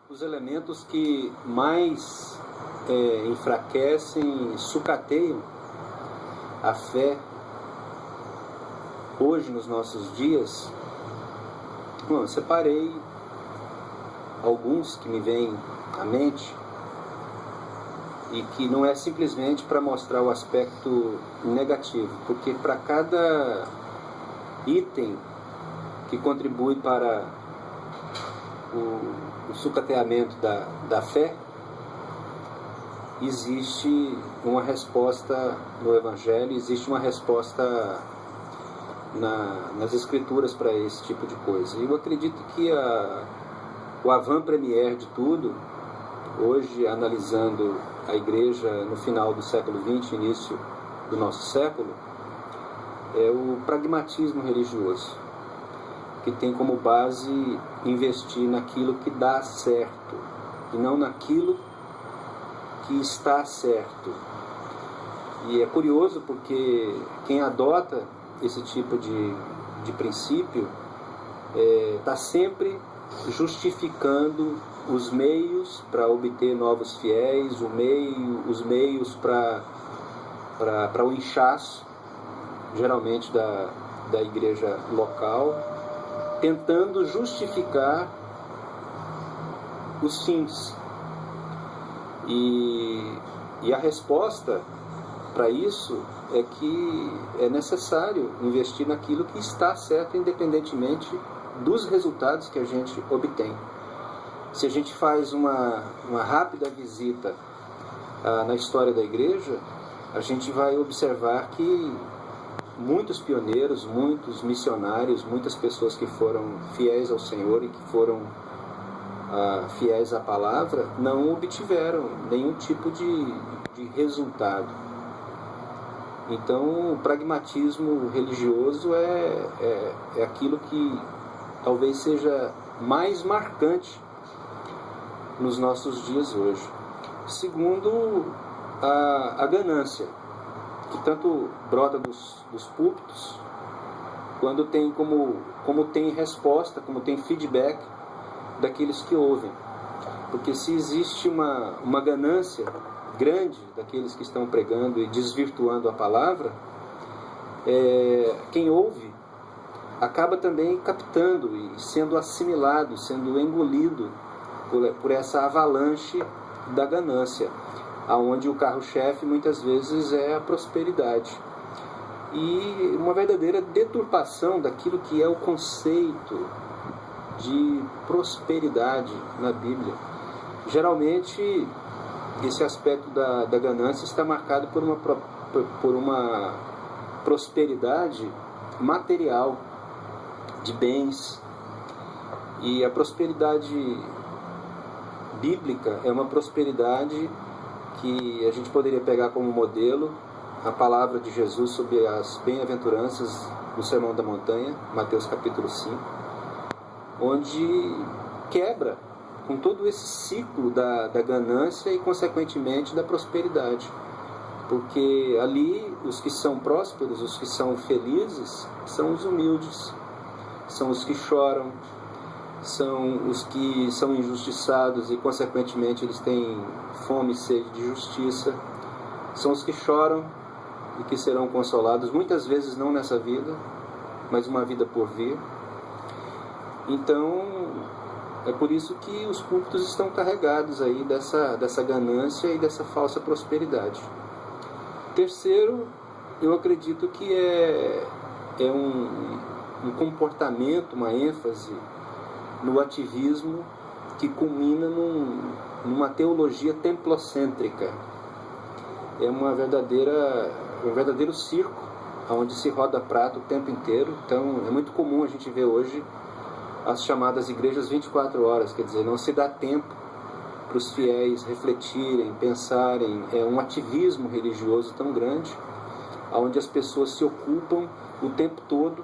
Os elementos que mais enfraquecem, sucateiam a fé hoje nos nossos dias. Bom, eu separei alguns que me vêm à mente e que não é simplesmente para mostrar o aspecto negativo, porque para cada item que contribui para o sucateamento da fé, existe uma resposta no Evangelho, existe uma resposta nas Escrituras para esse tipo de coisa. Eu acredito que o avant-première de tudo, hoje analisando a Igreja no final do século XX, início do nosso século, é o pragmatismo religioso, que tem como base investir naquilo que dá certo e não naquilo que está certo. E é curioso porque quem adota esse tipo de princípio está sempre justificando os meios para obter novos fiéis, os meios para o inchaço, geralmente da igreja local, tentando justificar os fins. E a resposta para isso é que é necessário investir naquilo que está certo, independentemente dos resultados que a gente obtém. Se a gente faz uma rápida visita na história da igreja, a gente vai observar que muitos pioneiros, muitos missionários, muitas pessoas que foram fiéis ao Senhor e que foram fiéis à palavra, não obtiveram nenhum tipo de resultado. Então, o pragmatismo religioso é aquilo que talvez seja mais marcante nos nossos dias hoje. Segundo, a ganância, que tanto brota dos púlpitos, quando tem como tem resposta, como tem feedback daqueles que ouvem. Porque se existe uma ganância grande daqueles que estão pregando e desvirtuando a palavra, quem ouve acaba também captando e sendo assimilado, sendo engolido por essa avalanche da ganância, aonde o carro-chefe muitas vezes é a prosperidade. E uma verdadeira deturpação daquilo que é o conceito de prosperidade na Bíblia. Geralmente, esse aspecto da ganância está marcado por uma prosperidade material, de bens. E a prosperidade bíblica é uma prosperidade que a gente poderia pegar como modelo a palavra de Jesus sobre as bem-aventuranças no Sermão da Montanha, Mateus capítulo 5, onde quebra com todo esse ciclo da ganância e, consequentemente, da prosperidade. Porque ali os que são prósperos, os que são felizes, são os humildes, são os que choram, são os que são injustiçados e, consequentemente, eles têm fome e sede de justiça. São os que choram e que serão consolados, muitas vezes não nessa vida, mas uma vida por vir. Então, é por isso que os púlpitos estão carregados aí dessa ganância e dessa falsa prosperidade. Terceiro, eu acredito que é um comportamento, uma ênfase no ativismo que culmina numa teologia templocêntrica. É um verdadeiro circo, onde se roda prato o tempo inteiro. Então, é muito comum a gente ver hoje as chamadas igrejas 24 horas, quer dizer, não se dá tempo para os fiéis refletirem, pensarem. É um ativismo religioso tão grande, onde as pessoas se ocupam o tempo todo,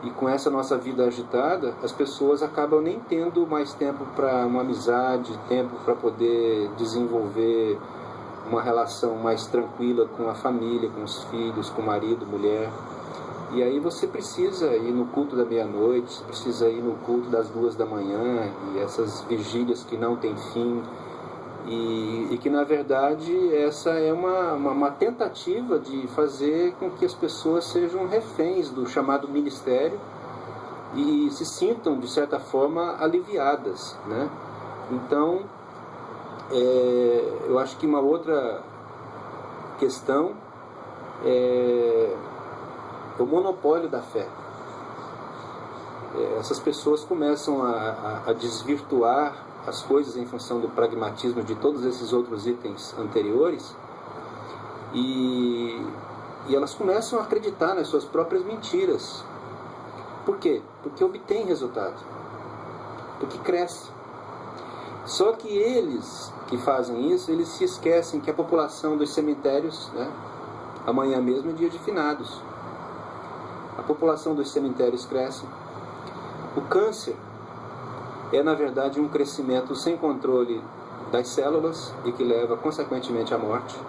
e com essa nossa vida agitada, as pessoas acabam nem tendo mais tempo para uma amizade, tempo para poder desenvolver uma relação mais tranquila com a família, com os filhos, com o marido, mulher. E aí você precisa ir no culto da meia-noite, você precisa ir no culto das 2 da manhã, e essas vigílias que não tem fim, e que na verdade essa é uma tentativa de fazer com que as pessoas sejam reféns do chamado ministério e se sintam de certa forma aliviadas, né? Então eu acho que uma outra questão é o monopólio da fé. Essas pessoas começam a desvirtuar as coisas em função do pragmatismo de todos esses outros itens anteriores, e elas começam a acreditar nas suas próprias mentiras. Por quê? Porque obtém resultado, porque cresce. Só que eles que fazem isso, eles se esquecem que a população dos cemitérios, né, amanhã mesmo é dia de finados, a população dos cemitérios cresce. O câncer é, na verdade, um crescimento sem controle das células e que leva, consequentemente, à morte.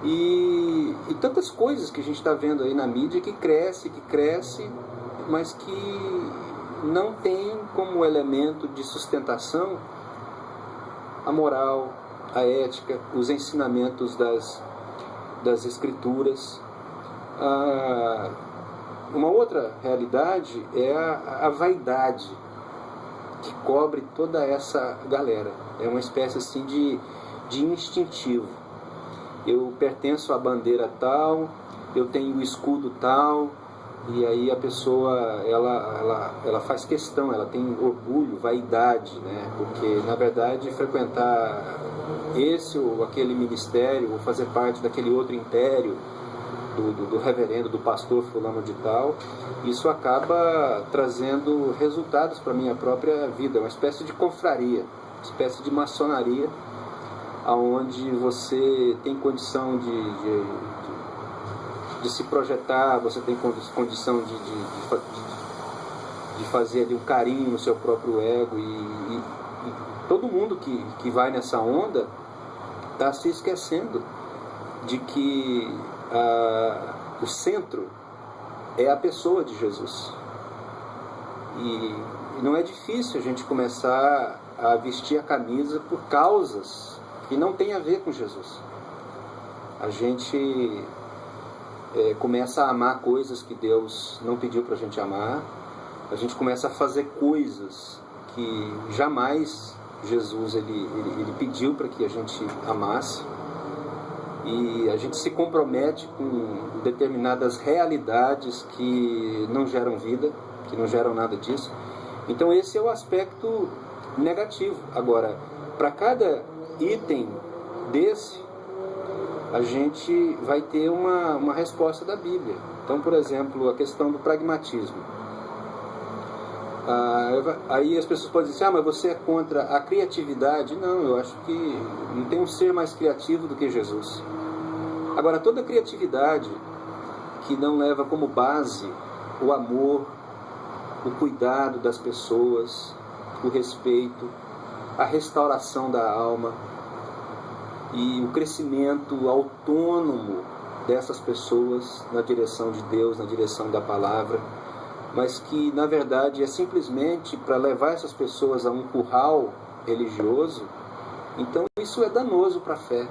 E tantas coisas que a gente está vendo aí na mídia que cresce, mas que não tem como elemento de sustentação a moral, a ética, os ensinamentos das Escrituras. Uma outra realidade é a vaidade que cobre toda essa galera. É uma espécie assim de instintivo. Eu pertenço à bandeira tal, eu tenho o escudo tal, e aí a pessoa ela faz questão, ela tem orgulho, vaidade, né? Porque na verdade frequentar esse ou aquele ministério, ou fazer parte daquele outro império, do reverendo, do pastor fulano de tal, isso acaba trazendo resultados para a minha própria vida, uma espécie de confraria, uma espécie de maçonaria, onde você tem condição de se projetar, você tem condição de fazer ali um carinho no seu próprio ego, e todo mundo que vai nessa onda está se esquecendo de que o centro é a pessoa de Jesus. E não é difícil a gente começar a vestir a camisa por causas que não tem a ver com Jesus. A gente começa a amar coisas que Deus não pediu para a gente amar. A gente começa a fazer coisas que jamais Jesus ele pediu para que a gente amasse. E a gente se compromete com determinadas realidades que não geram vida, que não geram nada disso. Então esse é o aspecto negativo. Agora, para cada item desse, a gente vai ter uma resposta da Bíblia. Então, por exemplo, a questão do pragmatismo. Aí as pessoas podem dizer, mas você é contra a criatividade? Não, eu acho que não tem um ser mais criativo do que Jesus. Agora, toda criatividade que não leva como base o amor, o cuidado das pessoas, o respeito, a restauração da alma e o crescimento autônomo dessas pessoas na direção de Deus, na direção da palavra, mas que na verdade é simplesmente para levar essas pessoas a um curral religioso, então isso é danoso para a fé.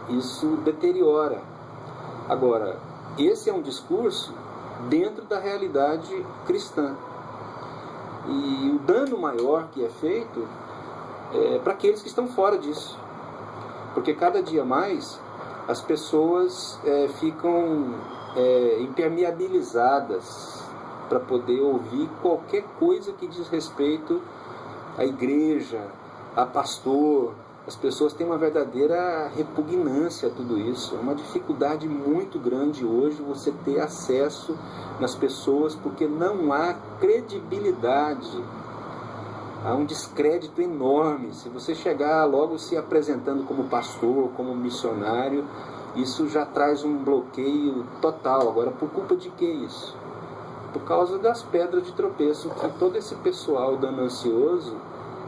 Isso deteriora. Agora, esse é um discurso dentro da realidade cristã. E o dano maior que é feito é para aqueles que estão fora disso. Porque cada dia mais as pessoas ficam impermeabilizadas para poder ouvir qualquer coisa que diz respeito à igreja, a pastor. As pessoas têm uma verdadeira repugnância a tudo isso. É uma dificuldade muito grande hoje você ter acesso nas pessoas, porque não há credibilidade. Há um descrédito enorme. Se você chegar logo se apresentando como pastor, como missionário, isso já traz um bloqueio total. Agora, por culpa de que isso? Por causa das pedras de tropeço que todo esse pessoal ganancioso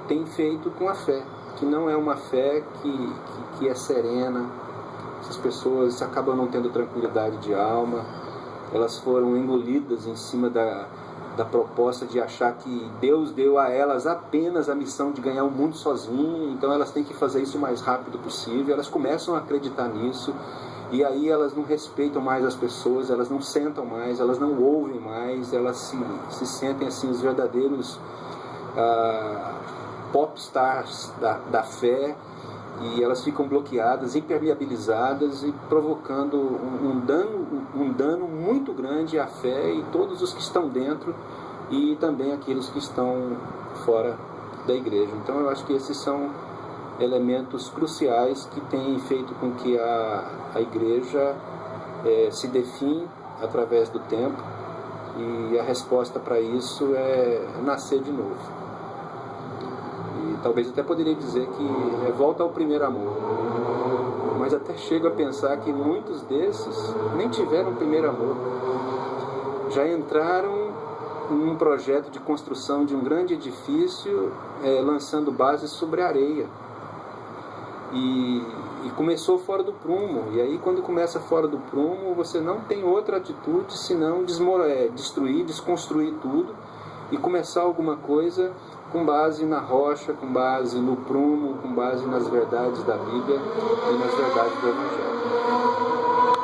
tem feito com a fé, que não é uma fé que é serena, Essas pessoas acabam não tendo tranquilidade de alma, elas foram engolidas em cima da proposta de achar que Deus deu a elas apenas a missão de ganhar o mundo sozinho, então elas têm que fazer isso o mais rápido possível. Elas começam a acreditar nisso, e aí elas não respeitam mais as pessoas, elas não sentam mais, elas não ouvem mais, elas se sentem assim os verdadeiros popstars da fé, e elas ficam bloqueadas, impermeabilizadas e provocando um dano muito grande à fé e todos os que estão dentro e também aqueles que estão fora da igreja. Então eu acho que esses são elementos cruciais que têm feito com que a igreja se define através do tempo, e a resposta para isso é nascer de novo. Talvez até poderia dizer que volta ao primeiro amor. Mas até chego a pensar que muitos desses nem tiveram primeiro amor. Já entraram em um projeto de construção de um grande edifício, lançando bases sobre areia. E começou fora do prumo. E aí, quando começa fora do prumo, você não tem outra atitude senão destruir, desconstruir tudo e começar alguma coisa com base na rocha, com base no prumo, com base nas verdades da Bíblia e nas verdades do Evangelho.